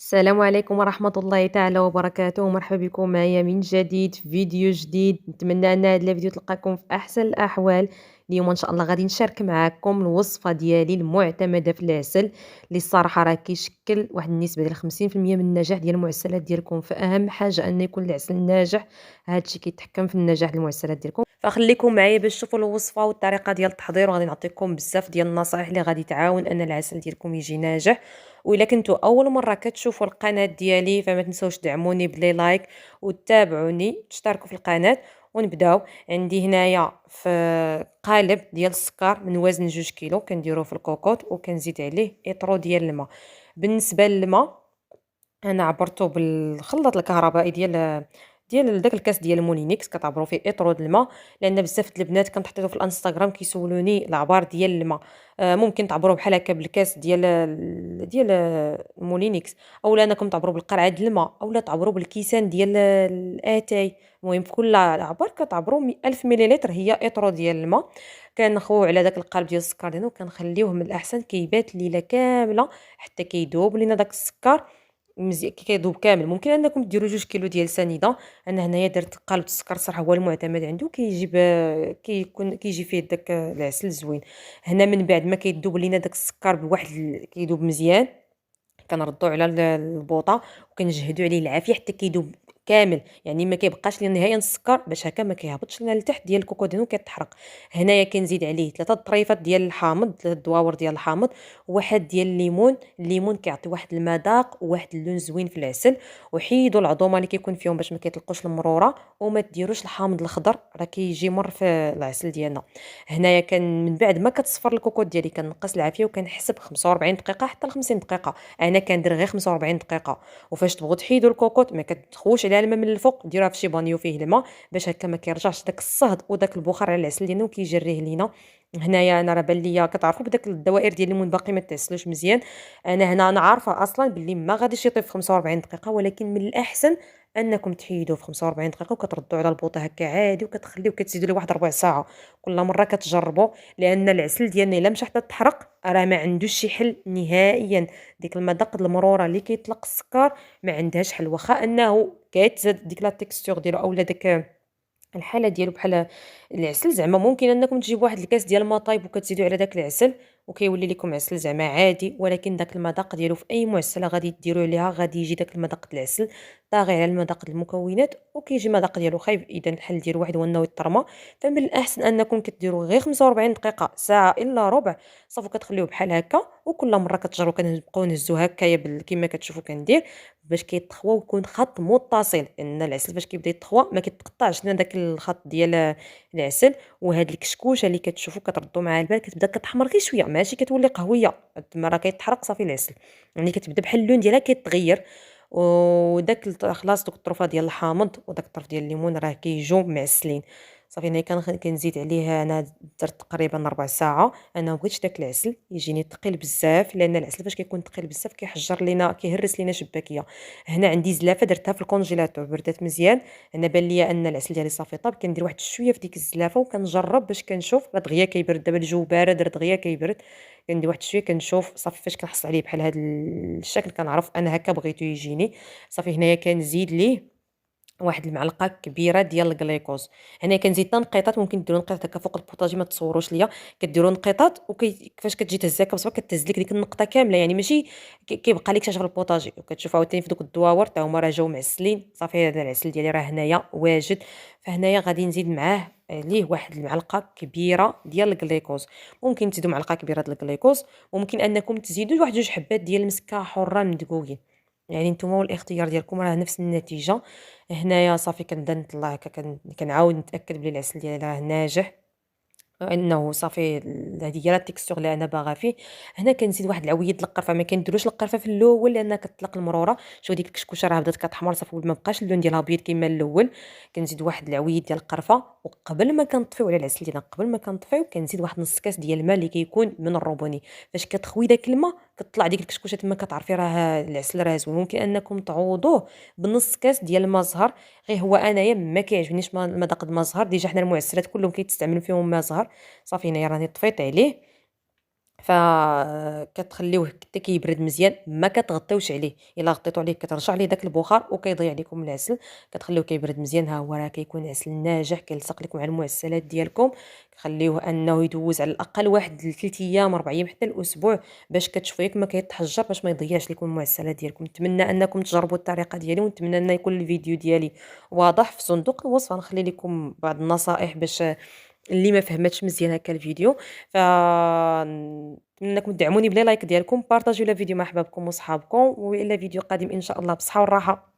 السلام عليكم ورحمة الله تعالى وبركاته، مرحبا بكم معايا من جديد في فيديو جديد. نتمنى أن هذا الفيديو تلقاكم في أحسن الأحوال. اليوم إن شاء الله غادي نشارك معكم الوصفة ديالي المعتمدة في العسل، اللي الصراحة راه كيشكل واحد النسبة ديال 50% من النجاح ديال المعسلات ديالكم. فأهم حاجة أن يكون العسل ناجح، هذا الشيء كيتحكم في النجاح ديال المعسلات ديالكم. فخليكم معايا باش تشوفوا الوصفة والطريقة ديال التحضير، وغادي نعطيكم بزاف ديال النصائح اللي غادي تعاون أن العسل ديالكم يجي ناجح. وإلا كنتوا أول مرة كتشوفوا القناة ديالي فما تنسوش دعموني بلي لايك وتابعوني، تشتركوا في القناة ونبداو. عندي هنايا في قالب ديال السكر من وزن 2 كيلو كنديروه في الكوكوط، وكنزيد عليه اطرو ديال الماء. بالنسبة للماء أنا عبرته بالخلاط الكهربائي ديال داك الكاس ديال مولينيكس، كتعبروا فيه اطرو د الماء، لان بزاف د البنات كنت حطيته في الانستغرام كيسولوني العبار ديال الماء. ممكن تعبروه بحال هكا بالكاس ديال مولينيكس، اولا انكم تعبروا بالقرعه د الماء، اولا تعبروا بالكيسان ديال الاتاي. المهم في كل عبار كتعبروا 1000 مليلتر هي اطرو ديال الماء. كنخويو على داك القالب ديال السكر ديالنا، وكنخليوه من الاحسن كيبات الليله كامله حتى كيذوب لينا داك السكر مزيان كيذوب كامل. ممكن انكم ديروا 2 كيلو ديال سنيده. انا هنايا درت قالب السكر صراحه هو المعتمد عنده، كيجي فيه داك العسل زوين. هنا من بعد ما كيذوب لينا داك السكر بواحد كيذوب مزيان، كنردوه على البوطه وكنجهدوا عليه العافيه حتى كيذوب كامل، يعني ما كيبقاش لنا نهائيا السكر، باش هكا ما كيهبطش لنا لتحت ديال الكوكو ديالو كيتحرق. هنايا كنزيد عليه 3 طريفات ديال الحامض، 3 دواور ديال الحامض، وواحد ديال الليمون كيعطي واحد المذاق وواحد اللون زوين في العسل. وحيدوا العظومه اللي كيكون فيهم باش ما كيطلقوش المروره، وما ديروش الحامض الخضر راه كيجي مر في العسل ديالنا. هنايا كان من بعد ما كتصفر الكوكوط ديالي كنقص العافيه وكنحسب 45 دقيقه حتى ل 50 دقيقه. انا كندير غير 45 دقيقه. وفاش تبغوا تحيدوا الكوكوط ما كتخوش عليها الماء من الفوق، ديروها في شي بانيو فيه الماء باش هكا ما كيرجعش داك الصهد وداك البخار على العسل ديالنا وكيجريه لينا. هنايا انا راه بان ليا كتعرفوا بداك الدوائر ديال الليمون باقي ما تغسلوش مزيان. انا عارفه اصلا باللي ما غاديش يطيب في 45 دقيقه، ولكن من الاحسن انكم تحيدوه في 45 دقيقه وكتردوا على البوطه هكا عادي، وكتخليو كتزيدوا له واحد ربع ساعه كل مره كتجربوا. لان العسل ديالنا الا مشى حتى تحرق راه ما عندوش شي حل نهائيا. ديك المذاق د المروره اللي كيطلق السكر ما عندهاش حل، واخا انه كيتزاد ديك لا تيكستور ديالو اولا داك الحاله ديالو بحال العسل. زعما ممكن انكم تجيبوا واحد الكاس ديال الماء طايب وكتزيدوا على داك العسل وكيولي لكم عسل زعما عادي، ولكن داك المذاق ديالو في اي معسله غادي ديروا عليها غادي يجي داك المذاق د العسل طاغي على المذاق د المكونات وكيجي المذاق ديالو خايب. اذا الحل ديال واحد هو انه يترمى. فمن الاحسن انكم كديروا غير 45 دقيقه ساعه الا ربع صافي، كتخليوه بحال هكا. وكل مره كتجربوا كنبقاو نهزوه هكايا كما كتشوفوا كندير باش كيتخوى ويكون خط متصل، لان العسل فاش كيبدا يتخوى ما كيتقطعش لنا داك الخط ديال العسل. وهاد الكشكوشه اللي كتشوفوا كتردوا مع البال كتبدا كتحمر غير شويه، ماشي كتولي قهويه تما راه كيتحرق صافي العسل، يعني كتبدا بحال اللون ديالها كيتغير. وداك خلاص دوك الطرفه ديال الحامض وداك الطرف ديال الليمون راه كيجيو معسلين. صافي انا كنزيد عليه. انا درت تقريبا ربع ساعه. انا بغيتش داك العسل يجيني ثقيل بزاف، لان العسل فاش كيكون ثقيل بزاف كيحجر لينا كيهرس لينا شباكيه. هنا عندي زلافه درتها في الكونجيلاتور بردات مزيان. انا بان ليا ان العسل ديالي صافي طاب، كندير واحد شويه في ديك الزلافه وكنجرب باش كنشوف راه دغيا كيبرد. دابا الجو بارد راه دغيا كيبرد. كندير واحد شويه كنشوف صافي فاش كنحصل عليه بحال هذا الشكل كنعرف انا هكا بغيتو يجيني. صافي هنايا كنزيد ليه واحد المعلقه كبيره ديال الكليكوز. هنا كنزيد حتى نقيطات، ممكن ديروا نقيطات هكا فوق البوطاجي ما تصوروش ليا. كديروا نقيطات كيفاش كتجي تهز هكا بصبعك كتهز لك ديك النقطه كامله، يعني ماشي كيبقى لك شاشه في البوطاجي. وكتشوف عاوتاني في دوك الدواور حتى هما راه جاو معسلين. صافي هذا العسل ديالي راه هنايا واجد. فهنايا غادي نزيد معاه ليه واحد المعلقه كبيره ديال الكليكوز. ممكن تزيدوا معلقه كبيره ديال الكليكوز، وممكن انكم تزيدوا واحد 2 حبات ديال المسكه حره مدقوقين. يعني نتوما والاختيار ديالكم راه نفس النتيجه. هنايا صافي كنبدا نطلع هكا كنعاود نتاكد بلي العسل ديالي راه ناجح، انه صافي هذه هي لا تيكستور اللي انا باغا فيه. هنا كنزيد واحد العويد القرفه. ما كنديروش القرفه في الاول لانها كتطلق المروره. شوف ديك الكشكوشه راه بدات كتحمر صافي ما بقاش اللون ديالها ابيض كما الاول. كنزيد واحد العويد ديال القرفه. وقبل ما كنطفيو على العسل ديالنا قبل ما كنطفيو كنزيد واحد نص كاس ديال الماء اللي كيكون من الروبوني. فاش كتخوي داك الماء كتطلع ديك الكشكوشه تما كتعرفي راه العسل راه زوين. ممكن انكم تعوضوه بنص كاس ديال الماء زهر. غير هو انايا ما كيعجبنيش المذاق د الماء زهر، ديجا حنا المعسلات كلهم كيتستعملوا فيهم ماء زهر. صافي هنايا راني طفيت عليه. كتخليوه حتى كيبرد مزيان، ما كتغطيوش عليه، الا غطيتو عليه كترجع ليه داك البخار وكيضيع لكم العسل. كتخليوه كيبرد مزيان، ها هو راه كيكون عسل ناجح كيلصق لكم على المعسلات ديالكم. خليوه انه يدوز على الاقل واحد 3 ايام 4 ايام حتى الاسبوع، باش كتشوفوا ياك ما كيتحجر، باش ما يضيعش لكم المعسلات ديالكم. نتمنى انكم تجربوا الطريقه ديالي، ونتمنى ان يكون الفيديو ديالي واضح. في صندوق الوصف غنخلي لكم بعض النصائح باش اللي ما فهمتش مزيان هكا الفيديو. نتمنى انكم تدعموني بلي لايك ديالكم، بارطاجيو الفيديو مع احبابكم وصحابكم، والى فيديو قادم ان شاء الله، بصحه والراحه.